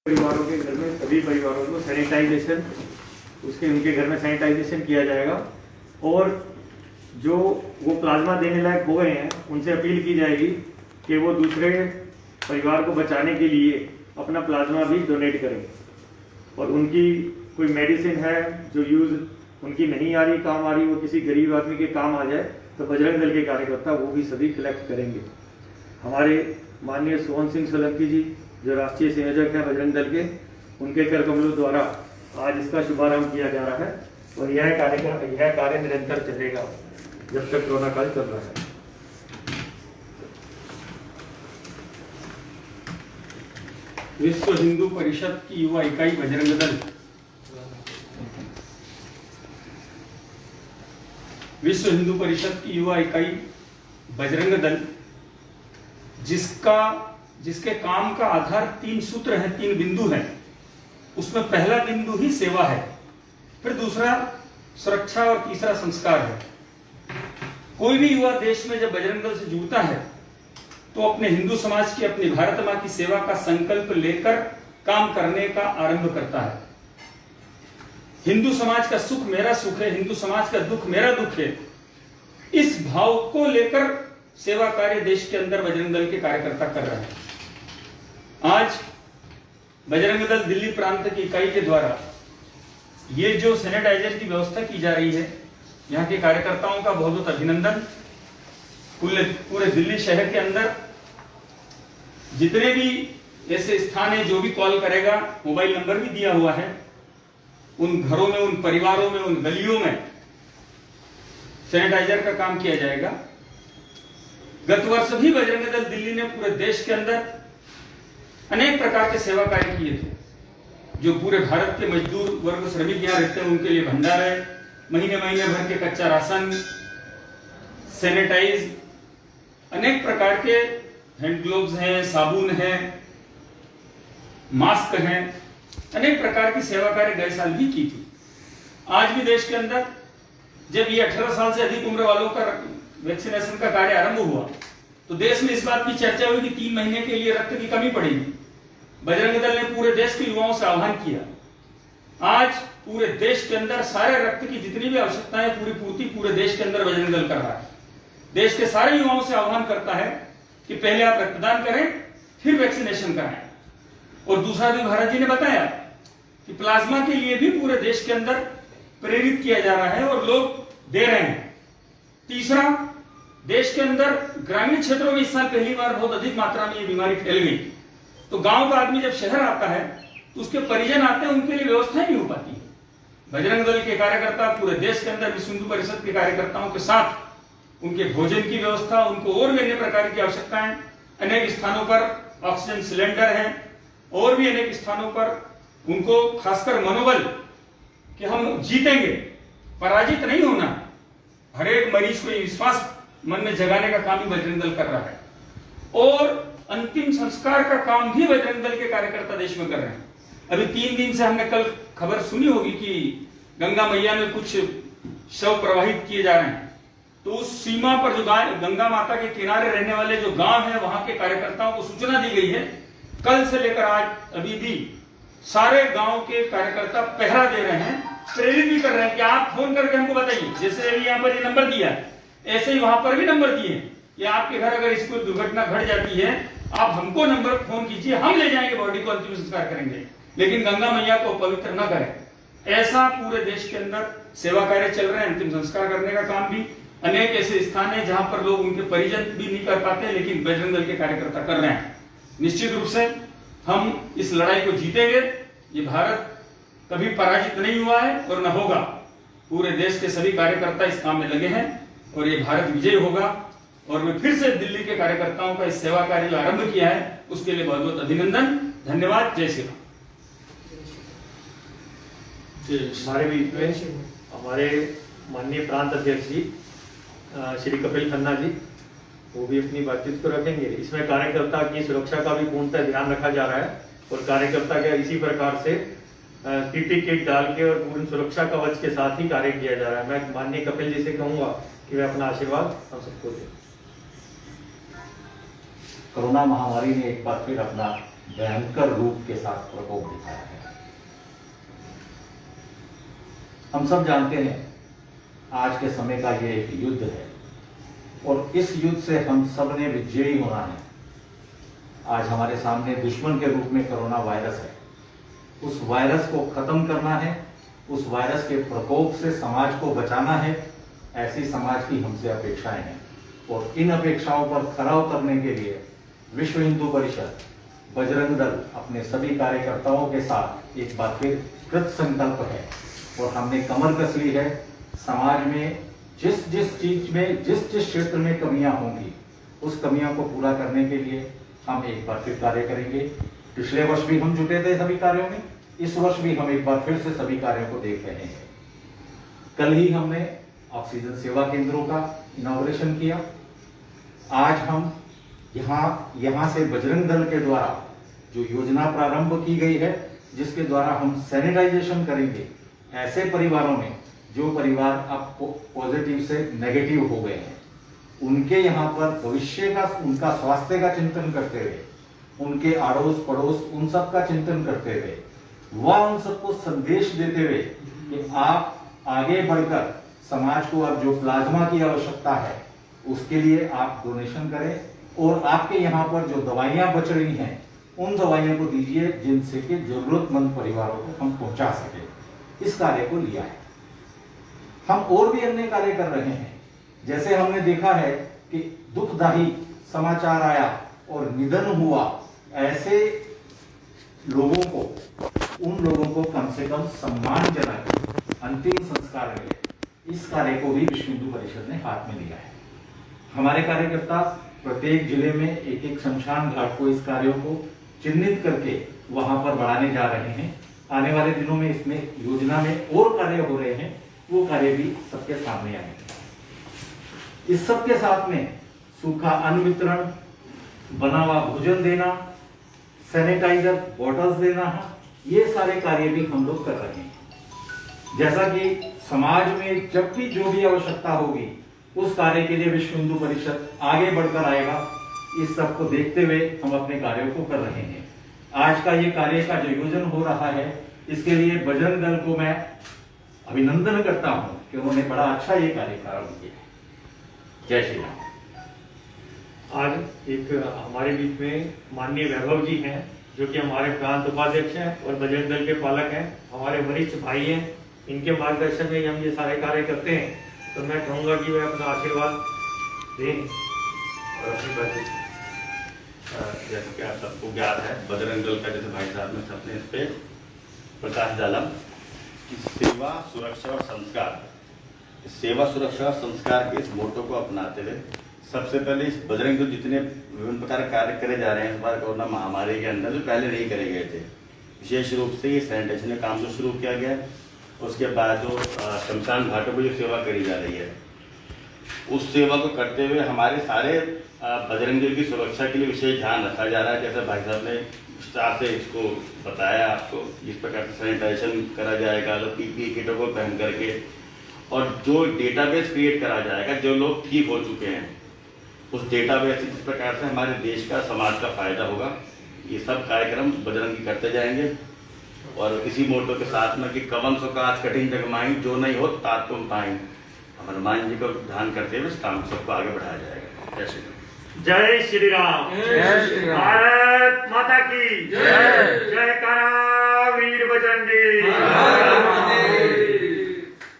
परिवारों के घर में सभी परिवारों को सैनिटाइजेशन उनके घर में सैनिटाइजेशन किया जाएगा और जो वो प्लाज्मा देने लायक हो गए हैं उनसे अपील की जाएगी कि वो दूसरे परिवार को बचाने के लिए अपना प्लाज्मा भी डोनेट करें। और उनकी कोई मेडिसिन है जो यूज़ उनकी नहीं आ रही, काम आ रही, वो किसी गरीब आदमी के काम आ जाए तो बजरंग दल के कार्यकर्ता वो भी सभी कलेक्ट करेंगे। हमारे माननीय सोहन सिंह सोलंकी जी जो राष्ट्रीय संयोजक हैं बजरंग दल के, उनके कर कमलों द्वारा आज इसका शुभारंभ किया जा रहा है और यह कार्य निरंतर चलेगा जब तक कोरोना काल चल रहा है। विश्व हिंदू परिषद की युवा इकाई बजरंग दल विश्व हिंदू परिषद की युवा इकाई बजरंग दल जिसके काम का आधार 3 सूत्र है, 3 बिंदु है। उसमें पहला बिंदु ही सेवा है, फिर दूसरा सुरक्षा और तीसरा संस्कार है। कोई भी युवा देश में जब बजरंग दल से जुड़ता है तो अपने हिंदू समाज की, अपनी भारत मां की सेवा का संकल्प लेकर काम करने का आरंभ करता है। हिंदू समाज का सुख मेरा सुख है, हिंदू समाज का दुख मेरा दुख है, इस भाव को लेकर सेवा कार्य देश के अंदर बजरंग दल के कार्यकर्ता कर रहे हैं। आज बजरंग दल दिल्ली प्रांत की इकाई के द्वारा ये जो सैनिटाइजर की व्यवस्था की जा रही है, यहाँ के कार्यकर्ताओं का बहुत बहुत अभिनंदन। पूरे दिल्ली शहर के अंदर जितने भी ऐसे स्थान है, जो भी कॉल करेगा, मोबाइल नंबर भी दिया हुआ है, उन घरों में, उन परिवारों में, उन गलियों में सैनिटाइजर का काम किया जाएगा। गत वर्ष भी बजरंग दल दिल्ली ने पूरे देश के अंदर अनेक प्रकार के सेवा कार्य किए थे। जो पूरे भारत के मजदूर वर्ग, श्रमिक यहाँ रहते हैं, उनके लिए भंडारे, महीने महीने भर के कच्चा राशन, सैनिटाइज, अनेक प्रकार के हैंड ग्लोव्स हैं, साबुन है, मास्क हैं, अनेक प्रकार की सेवा कार्य गए साल भी की थी। आज भी देश के अंदर जब ये 18 साल से अधिक उम्र वालों का वैक्सीनेशन का कार्य आरंभ हुआ तो देश में इस बात की चर्चा हुई कि 3 महीने के लिए रक्त की कमी पड़ेगी। बजरंग दल ने पूरे देश के युवाओं से आह्वान किया। आज पूरे देश के अंदर सारे रक्त की जितनी भी आवश्यकताएं पूरी पूर्ति पूरे देश के अंदर बजरंग दल कर रहा है। देश के सारे युवाओं से आह्वान करता है कि पहले आप रक्तदान करें, फिर वैक्सीनेशन कराएं। और दूसरा भी भारत जी ने बताया कि प्लाज्मा के लिए भी पूरे देश के अंदर प्रेरित किया जा रहा है और लोग दे रहे हैं। तीसरा, देश के अंदर ग्रामीण क्षेत्रों में इस साल पहली बार बहुत अधिक मात्रा में ये बीमारी फैल गई, तो गांव का आदमी जब शहर आता है तो उसके परिजन आते हैं, उनके लिए व्यवस्था नहीं हो पाती है। बजरंग दल के कार्यकर्ता पूरे देश के अंदर विश्व हिंदू परिषद के कार्यकर्ताओं के साथ उनके भोजन की व्यवस्था, उनको और भी अन्य प्रकार की आवश्यकताएं, अनेक स्थानों पर ऑक्सीजन सिलेंडर हैं और भी अनेक स्थानों पर उनको खासकर मनोबल कि हम जीतेंगे, पराजित नहीं होना, हर एक मरीज को विश्वास मन में जगाने का काम भी बजरंग दल कर रहा है। और अंतिम संस्कार का काम भी बजरंग दल के कार्यकर्ता देश में कर रहे हैं। अभी 3 दिन से हमने कल खबर सुनी होगी कि गंगा मैया में कुछ शव प्रवाहित किए जा रहे हैं। तो उस सीमा पर जो गंगा माता के किनारे रहने वाले जो गांव है, वहां के कार्यकर्ताओं को सूचना दी गई है। कल से लेकर आज अभी भी सारे गांव के कार्यकर्ता पहरा दे रहे हैं, प्रेरित भी कर रहे हैं कि आप फोन करके हमको बताइए। जैसे अभी यहाँ पर ये नंबर दिया है, ऐसे ही वहां पर भी नंबर दिए हैं कि आपके घर अगर इसको दुर्घटना घट जाती है, आप हमको नंबर फोन कीजिए, हम ले जाएंगे, बॉडी को अंतिम संस्कार करेंगे, लेकिन गंगा मैया को पवित्र न करें। ऐसा पूरे देश के अंदर सेवा कार्य चल रहे हैं। अंतिम संस्कार करने का काम भी अनेक ऐसे स्थान है जहां पर लोग, उनके परिजन भी नहीं कर पाते, लेकिन बजरंग दल के कार्यकर्ता कर रहे हैं। निश्चित रूप से हम इस लड़ाई को जीतेंगे। ये भारत कभी पराजित नहीं हुआ है और न होगा। पूरे देश के सभी कार्यकर्ता इस काम में लगे हैं और ये भारत विजयी होगा। और मैं फिर से दिल्ली के कार्यकर्ताओं का इस सेवा कार्य जो आरंभ किया है उसके लिए बहुत बहुत अभिनंदन, धन्यवाद। जय श्री राम। हमारे बीच में हमारे माननीय प्रांत अध्यक्ष जी श्री कपिल खन्ना जी, वो भी अपनी बातचीत को रखेंगे। इसमें कार्यकर्ता की सुरक्षा का भी पूर्णतः ध्यान रखा जा रहा है और कार्यकर्ता का इसी प्रकार से पीपी किट डाल के और पूर्ण सुरक्षा कवच के साथ ही कार्य किया जा रहा है। मैं माननीय कपिल जी से कहूंगा कि वे अपना आशीर्वाद हम सबको दें। कोरोना महामारी ने एक बार फिर अपना भयंकर रूप के साथ प्रकोप दिखाया है। हम सब जानते हैं आज के समय का ये एक युद्ध है और इस युद्ध से हम सब ने विजयी होना है। आज हमारे सामने दुश्मन के रूप में कोरोना वायरस है। उस वायरस को खत्म करना है, उस वायरस के प्रकोप से समाज को बचाना है, ऐसी समाज की हमसे अपेक्षाएं हैं। और इन अपेक्षाओं पर खरा उतरने के लिए विश्व हिंदू परिषद बजरंग दल अपने सभी कार्यकर्ताओं के साथ एक बार फिर कृत संकल्प है और हमने कमर कस ली है। समाज में जिस जिस चीज में जिस जिस क्षेत्र में कमियां होंगी उस कमियों को पूरा करने के लिए हम एक बार फिर कार्य करेंगे। पिछले वर्ष भी हम जुटे थे सभी कार्यों में, इस वर्ष भी हम एक बार फिर से सभी कार्यों को देख रहे हैं। कल ही हमने ऑक्सीजन सेवा केंद्रों का इनॉग्रेशन किया। आज हम यहाँ से बजरंग दल के द्वारा जो योजना प्रारंभ की गई है, जिसके द्वारा हम सैनिटाइजेशन करेंगे ऐसे परिवारों में जो परिवार अब पॉजिटिव से नेगेटिव हो गए हैं, उनके यहाँ पर भविष्य का, उनका स्वास्थ्य का चिंतन करते हुए, उनके अड़ोस पड़ोस उन सब का चिंतन करते हुए, वह उन सबको संदेश देते हुए कि आप आगे बढ़कर समाज को अब जो प्लाज्मा की आवश्यकता है उसके लिए आप डोनेशन करें और आपके यहाँ पर जो दवाइयां बच रही हैं उन दवाइयों को दीजिए जिनसे कि जरूरतमंद परिवारों को हम पहुंचा सके। इस कार्य को लिया है। हम और भी अन्य कार्य कर रहे हैं। जैसे हमने देखा है कि दुखदायी समाचार आया और निधन हुआ, ऐसे लोगों को, उन लोगों को कम से कम सम्मानजनक अंतिम संस्कार मिले, इस कार्य को भी विश्व हिंदू परिषद ने हाथ में लिया है। हमारे कार्यकर्ता प्रत्येक जिले में एक एक शमशान घाट को, इस कार्यों को चिन्हित करके वहां पर बढ़ाने जा रहे हैं। आने वाले दिनों में इसमें योजना में और कार्य हो रहे हैं, वो कार्य भी सबके सामने आएंगे। इस सब के साथ में सूखा अन्न वितरण, बना हुआ भोजन देना, सैनिटाइजर बॉटल्स देना, ये सारे कार्य भी हम लोग कर रहे हैं। जैसा कि समाज में जब भी जो भी आवश्यकता होगी उस कार्य के लिए विश्व हिंदू परिषद आगे बढ़कर आएगा। इस सब को देखते हुए हम अपने कार्यों को कर रहे हैं। आज का ये कार्य का जो आयोजन हो रहा है, इसके लिए बजरंग दल को मैं अभिनंदन करता हूं कि उन्होंने बड़ा अच्छा ये कार्य प्रारंभ किया। जय श्री राम। आज एक हमारे बीच में माननीय वैभव जी हैं, जो कि हमारे प्रांत उपाध्यक्ष हैं और बजरंग दल के पालक हैं, हमारे वरिष्ठ भाई हैं। इनके मार्गदर्शन में हम ये सारे कार्य करते हैं, तो मैं कहूँगा कि वे अपना आशीर्वाद दें और अपनी बात। जैसे कि आप सबको ज्ञात है, बजरंग दल का, जैसे भाई साहब ने सबने इस पे प्रकाश डाला कि सेवा सुरक्षा और संस्कार, सेवा सुरक्षा और संस्कार के इस मोटो को अपनाते हुए सबसे पहले इस बजरंग दल जितने विभिन्न प्रकार के कार्य करे जा रहे हैं इस बार कोरोना महामारी के अंदर, जो पहले नहीं करे गए थे, विशेष रूप से ये सैनिटाइजेशन का काम जो शुरू किया गया है, उसके बाद जो शमशान घाटों पर जो सेवा करी जा रही है, उस सेवा को करते हुए हमारे सारे बजरंग दल की सुरक्षा के लिए विशेष ध्यान रखा जा रहा है। जैसे भाई साहब ने विस्तार से इसको बताया आपको, इस प्रकार से सैनिटाइजेशन करा जाएगा, तो पीपीई किटों को पहन करके, और जो डेटाबेस क्रिएट करा जाएगा, जो लोग ठीक हो चुके हैं उस डेटाबेस से जिस प्रकार से हमारे देश का, समाज का फायदा होगा, ये सब कार्यक्रम बजरंगी करते जाएंगे। और इसी मोटो के साथ में कि कवन सो काज कठिन जग माई, जो नहीं हो तात तुम पाई, हनुमान जी को ध्यान करते हुए इस काम सबको आगे बढ़ाया जाएगा। जय श्री राम। जय श्री राम। जय श्री राम। भारत माता की जय। जय करा वीर बजरंगी।